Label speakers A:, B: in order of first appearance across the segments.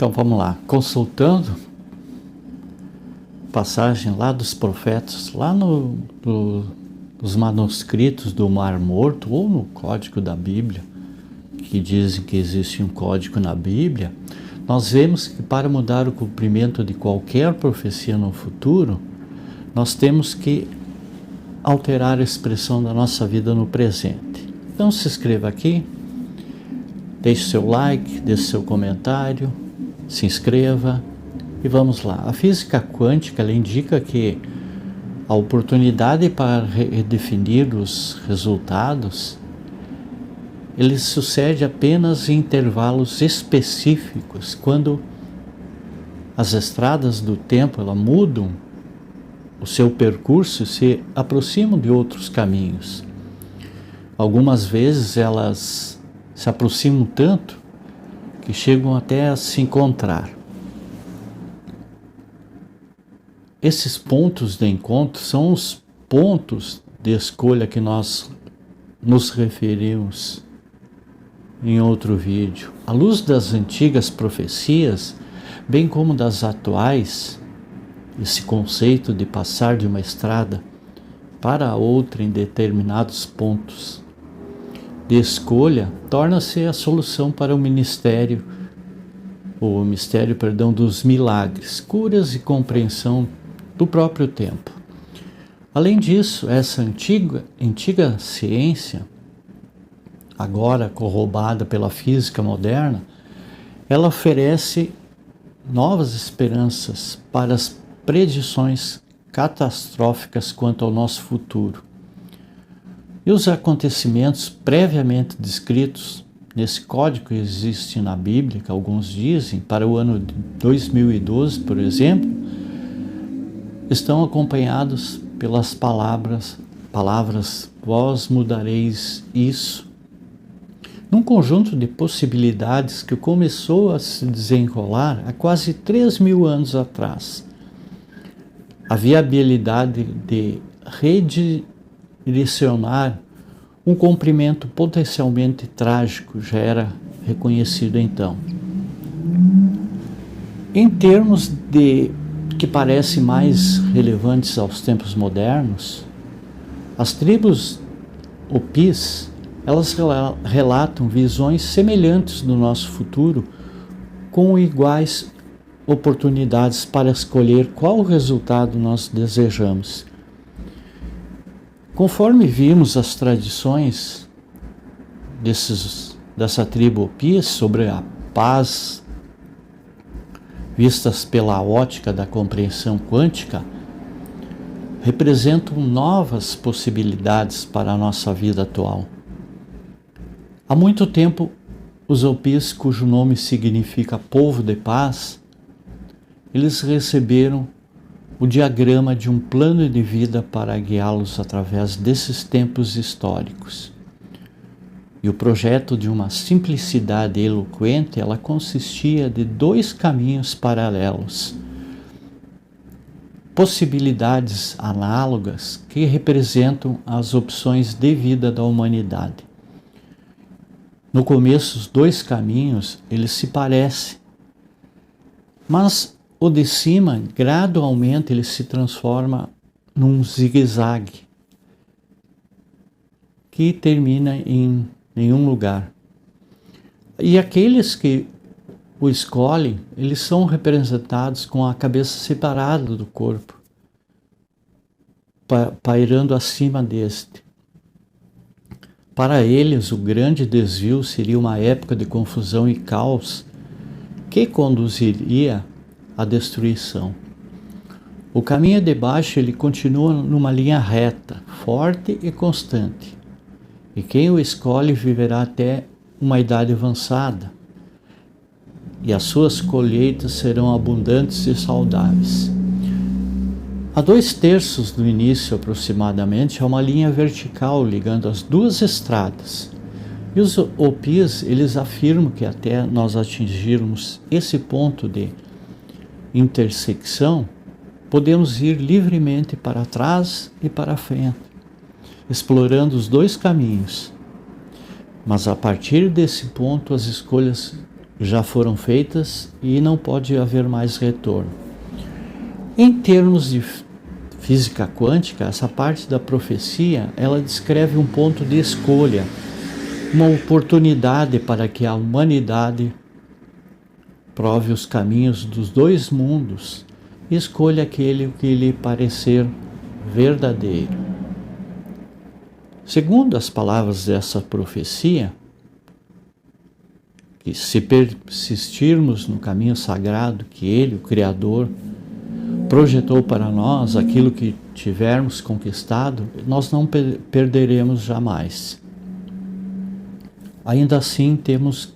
A: Então vamos lá, consultando passagem lá dos profetas, lá nos manuscritos do Mar Morto ou no código da Bíblia, que dizem que existe um código na Bíblia, nós vemos que para mudar o cumprimento de qualquer profecia no futuro, nós temos que alterar a expressão da nossa vida no presente. Então se inscreva aqui, deixe seu like, deixe seu comentário, se inscreva e vamos lá. A física quântica ela indica que a oportunidade para redefinir os resultados ele sucede apenas em intervalos específicos, quando as estradas do tempo ela mudam o seu percurso e se aproximam de outros caminhos. Algumas vezes elas se aproximam tanto que chegam até a se encontrar. Esses pontos de encontro são os pontos de escolha que nós nos referimos em outro vídeo. À luz das antigas profecias, bem como das atuais, esse conceito de passar de uma estrada para outra em determinados pontos de escolha torna-se a solução para o mistério dos milagres, curas e compreensão do próprio tempo. Além disso, essa antiga ciência, agora corroborada pela física moderna, ela oferece novas esperanças para as predições catastróficas quanto ao nosso futuro. E os acontecimentos previamente descritos nesse código que existe na Bíblia, que alguns dizem, para o ano de 2012, por exemplo, estão acompanhados pelas palavras vós mudareis isso, num conjunto de possibilidades que começou a se desenrolar há quase 3.000 anos atrás. A viabilidade de redirecionar um comprimento potencialmente trágico já era reconhecido então. Em termos que parecem mais relevantes aos tempos modernos, as tribos Hopis elas relatam visões semelhantes do nosso futuro, com iguais oportunidades para escolher qual resultado nós desejamos. Conforme vimos as tradições dessa tribo Hopi sobre a paz, vistas pela ótica da compreensão quântica, representam novas possibilidades para a nossa vida atual. Há muito tempo, os Hopis, cujo nome significa povo de paz, eles receberam o diagrama de um plano de vida para guiá-los através desses tempos históricos. E o projeto de uma simplicidade eloquente, ela consistia de 2 caminhos paralelos, possibilidades análogas que representam as opções de vida da humanidade. No começo, os 2 caminhos, eles se parecem, mas o de cima, gradualmente, ele se transforma num zigue-zague que termina em nenhum lugar. E aqueles que o escolhem, eles são representados com a cabeça separada do corpo, pairando acima deste. Para eles, o grande desvio seria uma época de confusão e caos que conduziria à destruição. O caminho de baixo ele continua numa linha reta, forte e constante. E quem o escolhe viverá até uma idade avançada, e as suas colheitas serão abundantes e saudáveis. A 2/3 do início, aproximadamente, há uma linha vertical ligando as 2 estradas. E os Hopis, eles afirmam que até nós atingirmos esse ponto de intersecção, podemos ir livremente para trás e para frente, explorando os 2 caminhos. Mas a partir desse ponto, as escolhas já foram feitas e não pode haver mais retorno. Em termos de física quântica, essa parte da profecia, ela descreve um ponto de escolha, uma oportunidade para que a humanidade prove os caminhos dos dois mundos e escolha aquele que lhe parecer verdadeiro. Segundo as palavras dessa profecia, que se persistirmos no caminho sagrado que Ele, o Criador, projetou para nós, aquilo que tivermos conquistado, nós não perderemos jamais. Ainda assim, temos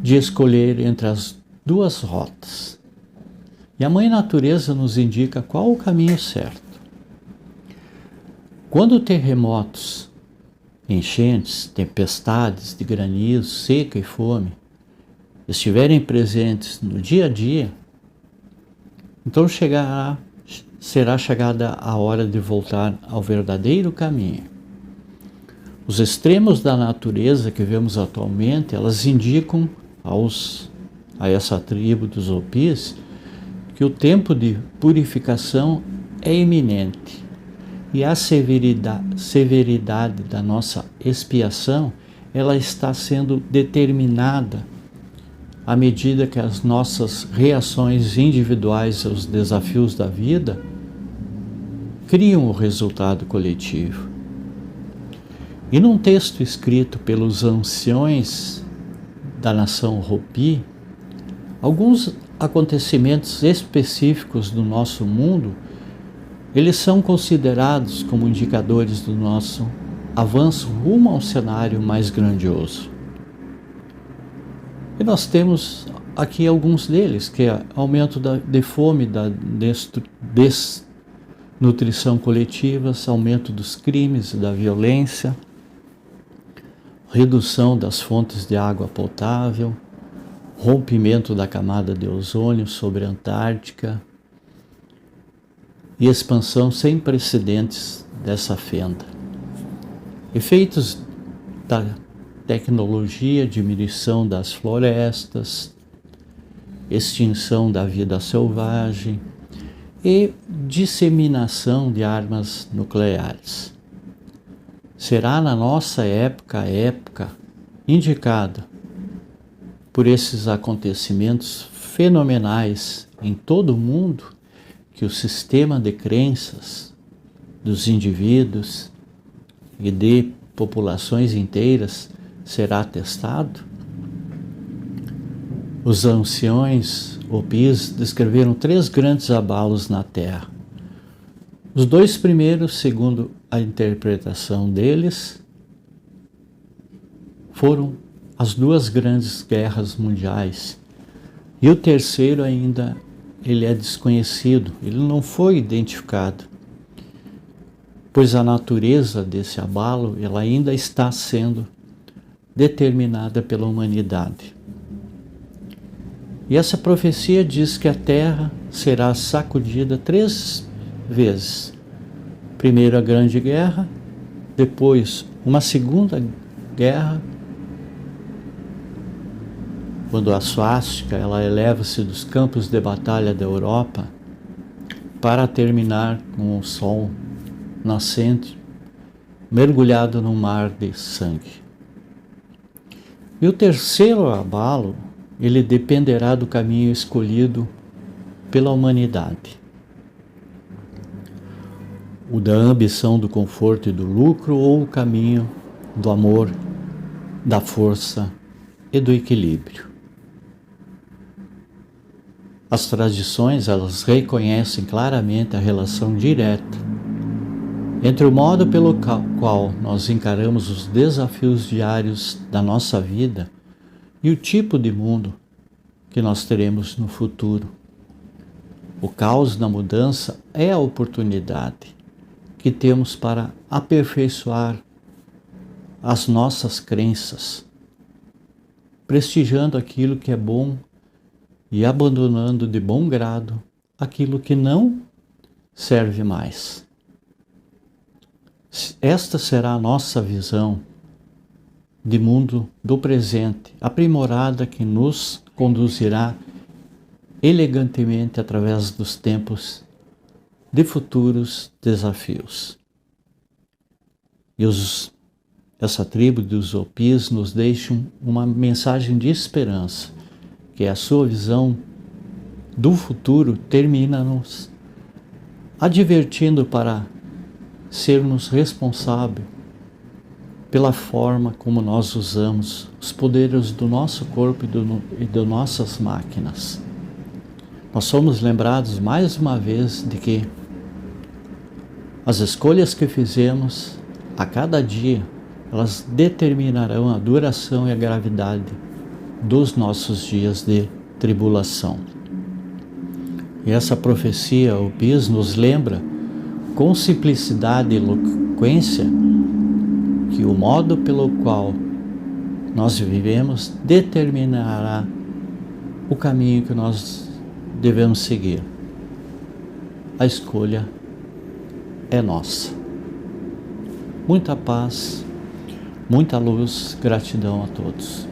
A: de escolher entre as duas rotas. E a Mãe Natureza nos indica qual o caminho certo. Quando terremotos, enchentes, tempestades de granizo, seca e fome estiverem presentes no dia a dia, então será chegada a hora de voltar ao verdadeiro caminho. Os extremos da natureza que vemos atualmente, elas indicam a essa tribo dos Hopis que o tempo de purificação é iminente e a severidade da nossa expiação, ela está sendo determinada à medida que as nossas reações individuais aos desafios da vida criam o resultado coletivo. E num texto escrito pelos anciões da nação Hopi, alguns acontecimentos específicos do nosso mundo, eles são considerados como indicadores do nosso avanço rumo a um cenário mais grandioso. E nós temos aqui alguns deles, que é aumento de fome, da desnutrição coletiva, aumento dos crimes e da violência, redução das fontes de água potável, rompimento da camada de ozônio sobre a Antártica e expansão sem precedentes dessa fenda. Efeitos da tecnologia, diminuição das florestas, extinção da vida selvagem e disseminação de armas nucleares. Será na nossa época a época indicada por esses acontecimentos fenomenais em todo o mundo que o sistema de crenças dos indivíduos e de populações inteiras será testado? Os anciões Hopis descreveram 3 grandes abalos na Terra. Os 2 primeiros, segundo a interpretação deles, foram as 2 grandes guerras mundiais. E o terceiro ainda, ele é desconhecido, ele não foi identificado, pois a natureza desse abalo, ela ainda está sendo determinada pela humanidade. E essa profecia diz que a Terra será sacudida 3 vezes. Primeiro a Grande Guerra, depois uma Segunda Guerra, quando a suástica ela eleva-se dos campos de batalha da Europa para terminar com o sol nascente, mergulhado num mar de sangue. E o terceiro abalo, ele dependerá do caminho escolhido pela humanidade. O da ambição, do conforto e do lucro, ou o caminho do amor, da força e do equilíbrio. As tradições, elas reconhecem claramente a relação direta entre o modo pelo qual nós encaramos os desafios diários da nossa vida e o tipo de mundo que nós teremos no futuro. O caos da mudança é a oportunidade que temos para aperfeiçoar as nossas crenças, prestigiando aquilo que é bom e abandonando de bom grado aquilo que não serve mais. Esta será a nossa visão de mundo do presente, aprimorada, que nos conduzirá elegantemente através dos tempos de futuros desafios. E essa tribo dos Hopis nos deixa uma mensagem de esperança, que a sua visão do futuro termina-nos advertindo para sermos responsáveis pela forma como nós usamos os poderes do nosso corpo e de nossas máquinas. Nós somos lembrados mais uma vez de que as escolhas que fizemos a cada dia, elas determinarão a duração e a gravidade dos nossos dias de tribulação. E essa profecia, o Hopis, nos lembra com simplicidade e eloquência que o modo pelo qual nós vivemos determinará o caminho que nós devemos seguir. A escolha é nossa. Muita paz, muita luz, gratidão a todos.